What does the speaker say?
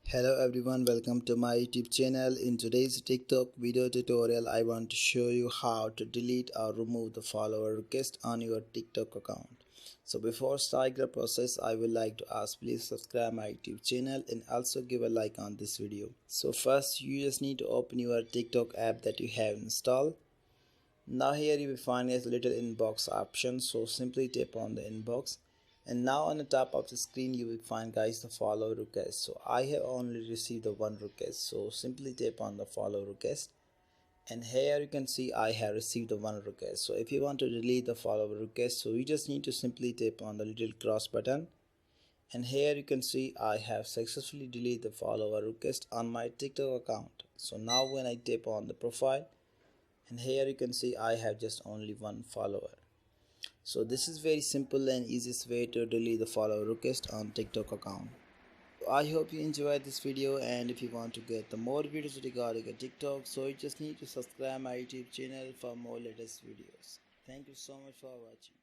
Hello everyone, welcome to my YouTube channel. In today's TikTok video tutorial, I want to show you how to delete or remove the follower request on your TikTok account. So before starting the process, I would like to ask please subscribe my YouTube channel and also give a like on this video. So first you just need to open your TikTok app that you have installed. Now here you will find a little inbox option, so simply tap on the inbox. And now on the top of the screen you will find guys the follow request. So I have only received the one request, so simply tap on the follow request, and here you can see I have received the one request. So if you want to delete the follow request, so you just need to simply tap on the little cross button, and here you can see I have successfully deleted the follower request on my TikTok account. So now when I tap on the profile, and here you can see I have just only one follower. So this is very simple and easiest way to delete the follower request on TikTok account. I hope you enjoyed this video, and if you want to get the more videos regarding a TikTok, so you just need to subscribe my YouTube channel for more latest videos. Thank you so much for watching.